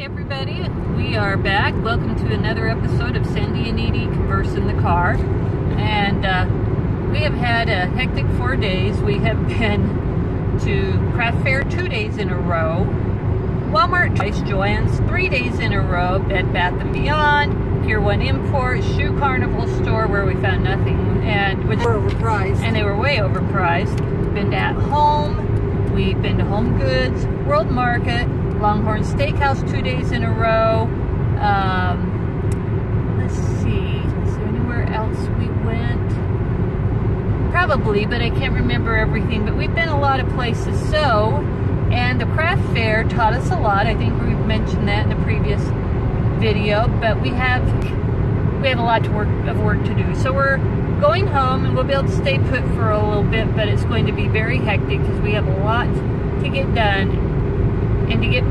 everybody, we are back. Welcome to another episode of Sandy and Edie Converse in the Car. And we have had a hectic 4 days. We have been to Craft Fair 2 days in a row, Walmart twice, Joann's 3 days in a row, Bed Bath & Beyond, Pier 1 Import, Shoe Carnival store where we found nothing, and which were overpriced. And they were way overpriced. Been to At Home, we've been to Home Goods, World Market, Longhorn Steakhouse 2 days in a row. Let's see, is there anywhere else we went? Probably, but I can't remember everything. But we've been a lot of places. And the craft fair taught us a lot. I think we've mentioned that in a previous video. But we have a lot of work to do. So we're going home, and we'll be able to stay put for a little bit. But it's going to be very hectic because we have a lot to get done and to get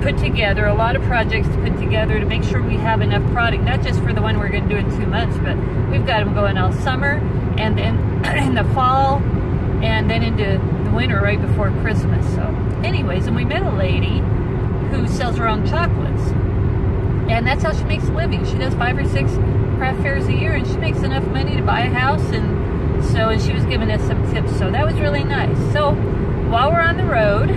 put together, a lot of projects to put together to make sure we have enough product, not just for the one we're going to do in 2 months, but we've got them going all summer and then in the fall and then into the winter right before Christmas. So anyways, and we met a lady who sells her own chocolates, and that's how she makes a living. She does 5 or 6 craft fairs a year, and she makes enough money to buy a house, and she was giving us some tips, so that was really nice. So while we're on the road,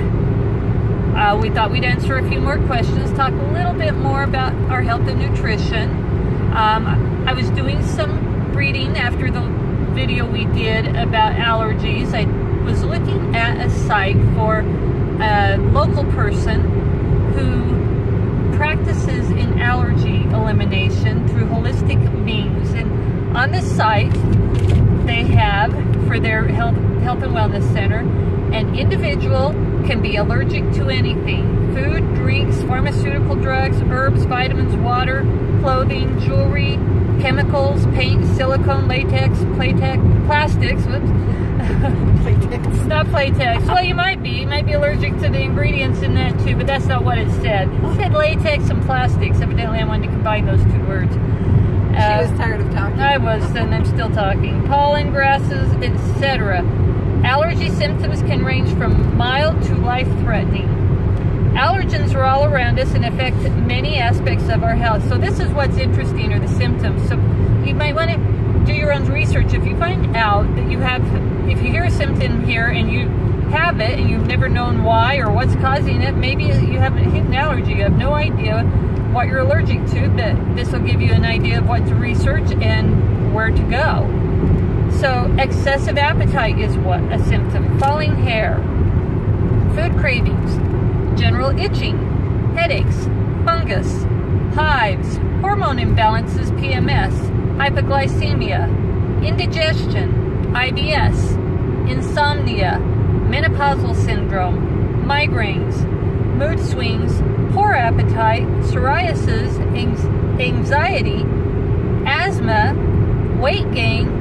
we thought we'd answer a few more questions, talk a little bit more about our health and nutrition. I was doing some reading after the video we did about allergies. I was looking at a site for a local person who practices in allergy elimination through holistic means. And on this site, they have, for their health and wellness center, an individual can be allergic to anything: food, drinks, pharmaceutical drugs, herbs, vitamins, water, clothing, jewelry, chemicals, paint, silicone, latex, plastics, whoops. Playtex. Not playtex. Well, you might be allergic to the ingredients in that too, but that's not what it said. It said latex and plastics. Evidently I wanted to combine those 2 words. She was tired of talking. I was, and I'm still talking. Pollen, grasses, etc. Allergy symptoms can range from mild to life-threatening. Allergens are all around us and affect many aspects of our health. So this is what's interesting, are the symptoms. So you might want to do your own research. If you find out that you have, if you hear a symptom here and you have it and you've never known why or what's causing it, maybe you have a hidden allergy. You have no idea what you're allergic to, but this will give you an idea of what to research and where to go. So excessive appetite is what a symptom. Falling hair, food cravings, general itching, headaches, fungus, hives, hormone imbalances, PMS, hypoglycemia, indigestion, IBS, insomnia, menopausal syndrome, migraines, mood swings, poor appetite, psoriasis, anxiety, asthma, weight gain,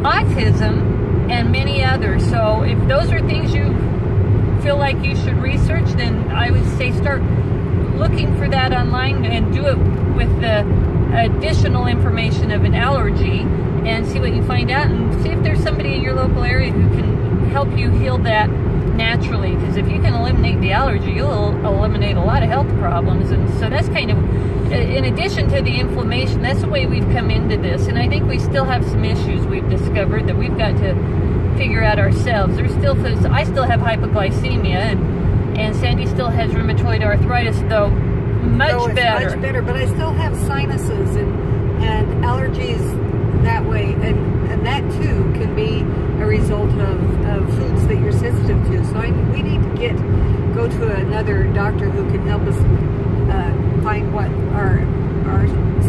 autism, and many others. So if those are things you feel like you should research, then I would say start looking for that online and do it with the additional information of an allergy and see what you find out, and see if there's somebody in your local area who can help you heal that naturally. Because if you can eliminate the allergy, you'll eliminate a lot of health problems. And so that's kind of, in addition to the inflammation, that's the way we've come into this. And I think we still have some issues we've discovered that we've got to figure out ourselves. I still have hypoglycemia, and Sandy still has rheumatoid arthritis, though much better. Much better, but I still have sinuses and allergies that way, and that too can be a result of foods that you're sensitive to. So we need to go to another doctor who can help us find what our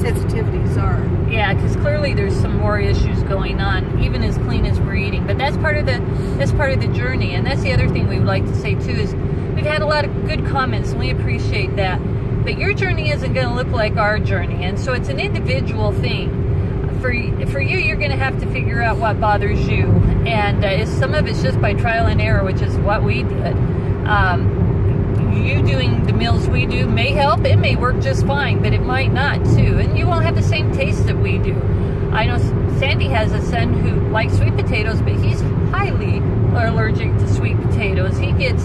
sensitivities are. Yeah, because clearly there's some more issues going on, even as clean as we're eating. But that's part of the journey, and that's the other thing we would like to say too, is we've had a lot of good comments, and we appreciate that. But your journey isn't going to look like our journey, and so it's an individual thing. For you, you're going to have to figure out what bothers you, and some of it's just by trial and error, which is what we did. You doing the meals we do may help. It may work just fine, but it might not too, and you won't have the same taste that we do. I know Sandy has a son who likes sweet potatoes, but he's highly allergic to sweet potatoes. He gets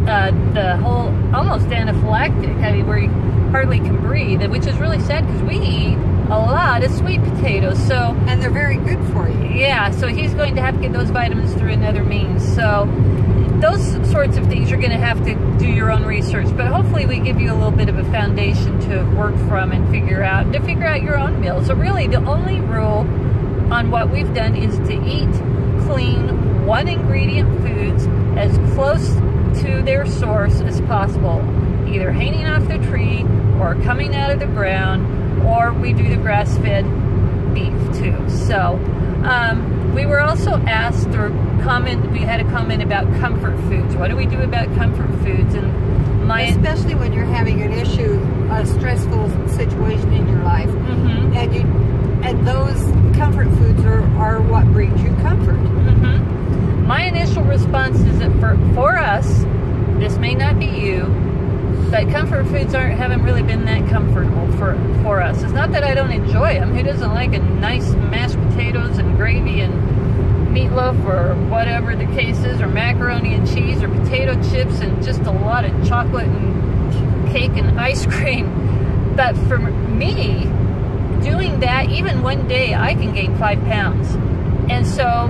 the whole almost anaphylactic. I mean, where hardly can breathe, which is really sad because we eat a lot of sweet potatoes. So, and they're very good for you. Yeah, so he's going to have to get those vitamins through another means. So those sorts of things you're going to have to do your own research, but hopefully we give you a little bit of a foundation to work from and figure out your own meals. So really the only rule on what we've done is to eat clean, one ingredient foods as close to their source as possible, either hanging off the tree or coming out of the ground, or we do the grass-fed beef too. So we were also asked we had a comment about comfort foods. What do we do about comfort foods? And especially when you're having an issue, a stressful situation in your life, and those comfort foods are what brings you comfort. My initial response is that for us, this may not be you, but comfort foods haven't really been that comfortable for us. It's not that I don't enjoy them. Who doesn't like a nice mashed potatoes and gravy and meatloaf or whatever the case is, or macaroni and cheese, or potato chips and just a lot of chocolate and cake and ice cream. But for me, doing that, even one day, I can gain 5 pounds. And so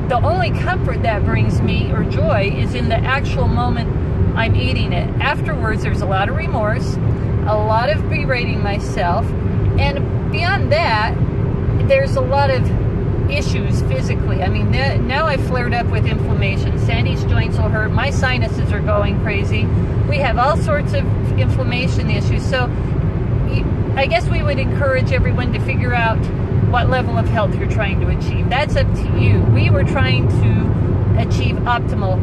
the only comfort that brings me, or joy, is in the actual moment I'm eating it. Afterwards, there's a lot of remorse, a lot of berating myself, and beyond that, there's a lot of issues physically. I mean, now I've flared up with inflammation. Sandy's joints will hurt. My sinuses are going crazy. We have all sorts of inflammation issues. So I guess we would encourage everyone to figure out what level of health you're trying to achieve. That's up to you. We were trying to achieve optimal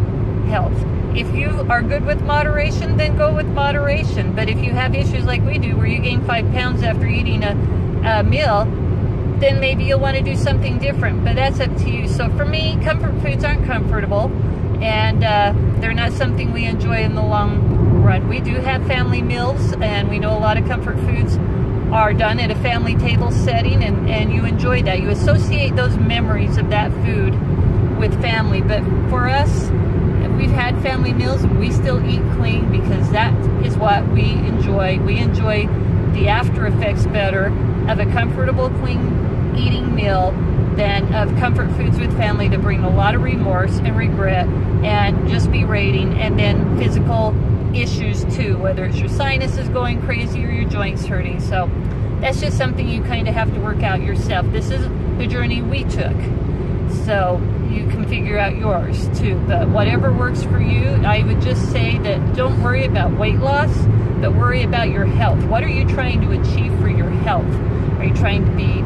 health. If you are good with moderation, then go with moderation. But if you have issues like we do, where you gain 5 pounds after eating a meal, then maybe you'll want to do something different. But that's up to you. So for me, comfort foods aren't comfortable, and they're not something we enjoy in the long run. We do have family meals, and we know a lot of comfort foods are done at a family table setting, and you enjoy that. You associate those memories of that food with family. But for us, we've had family meals, we still eat clean because that is what we enjoy. We enjoy the after effects better of a comfortable, clean eating meal than of comfort foods with family that bring a lot of remorse and regret and just berating, and then physical issues too, whether it's your sinuses going crazy or your joints hurting. So that's just something you kind of have to work out yourself. This is the journey we took, so you can figure out yours too. But whatever works for you, I would just say that don't worry about weight loss, but worry about your health. What are you trying to achieve for your health? Are you trying to be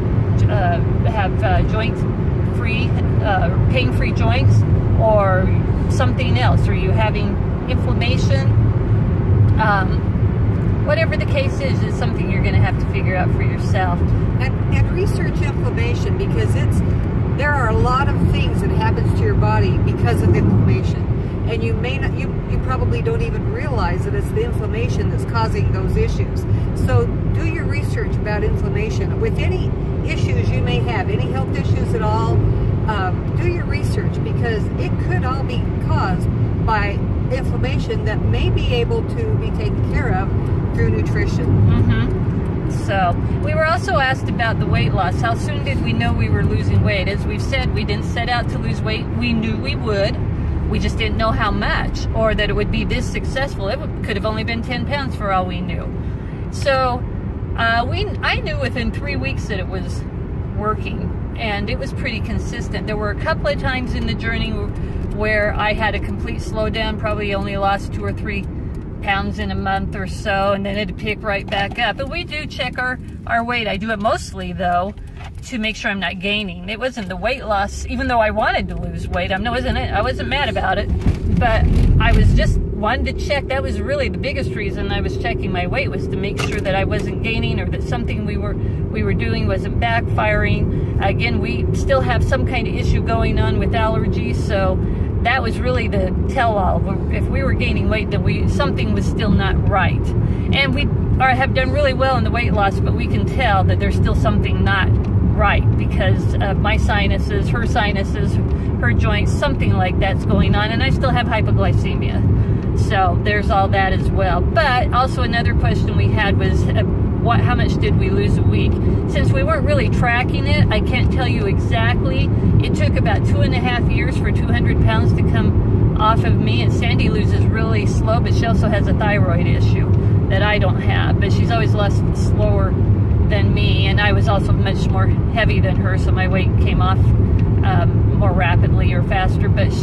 have joint-free, pain-free joints, or something else? Are you having inflammation? Whatever the case is, it's something you're going to have to figure out for yourself. And research inflammation, because there are a lot of things that happens to your body because of inflammation, and you may not, you probably don't even realize that it's the inflammation that's causing those issues. So do your research about inflammation. With any issues you may have, any health issues at all, do your research, because it could all be caused by inflammation that may be able to be taken care of through nutrition. So we were also asked about the weight loss. How soon did we know we were losing weight? As we've said, we didn't set out to lose weight. We knew we would. We just didn't know how much, or that it would be this successful. It could have only been 10 pounds for all we knew. So I knew within 3 weeks that it was working, and it was pretty consistent. There were a couple of times in the journey where I had a complete slowdown, probably only lost 2 or 3 pounds in a month or so, and then it'd pick right back up. But we do check our weight. I do it mostly, though, to make sure I'm not gaining. It wasn't the weight loss, even though I wanted to lose weight. I wasn't mad about it, but I was just wanted to check. That was really the biggest reason I was checking my weight, was to make sure that I wasn't gaining, or that something we were doing wasn't backfiring. Again, we still have some kind of issue going on with allergies, so that was really the tell-all. If we were gaining weight, then something was still not right. And we have done really well in the weight loss, but we can tell that there's still something not right, because of my sinuses, her joints, something like that's going on, and I still have hypoglycemia. So there's all that as well. But also another question we had was, how much did we lose a week? Since we weren't really tracking it, I can't tell you exactly. It took about 2.5 years for 200 pounds to come off of me, and Sandy loses really slow, but she also has a thyroid issue that I don't have, but she's always lost slower than me, and I was also much more heavy than her, so my weight came off more rapidly or faster. But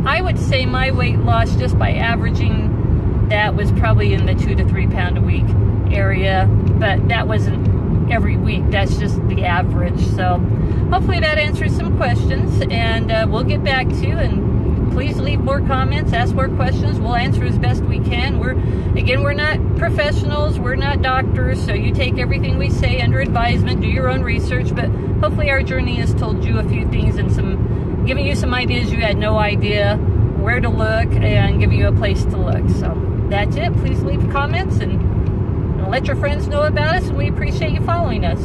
I would say my weight loss, just by averaging that, was probably in the 2 to 3 pound a week area, but that wasn't every week, that's just the average. So hopefully that answers some questions, and we'll get back to you. And please leave more comments, ask more questions. We'll answer as best we can. We're not professionals, we're not doctors, so you take everything we say under advisement, do your own research, but hopefully our journey has told you a few things and giving you some ideas you had no idea where to look, and giving you a place to look. So that's it. Please leave comments and let your friends know about us, and we appreciate you following us.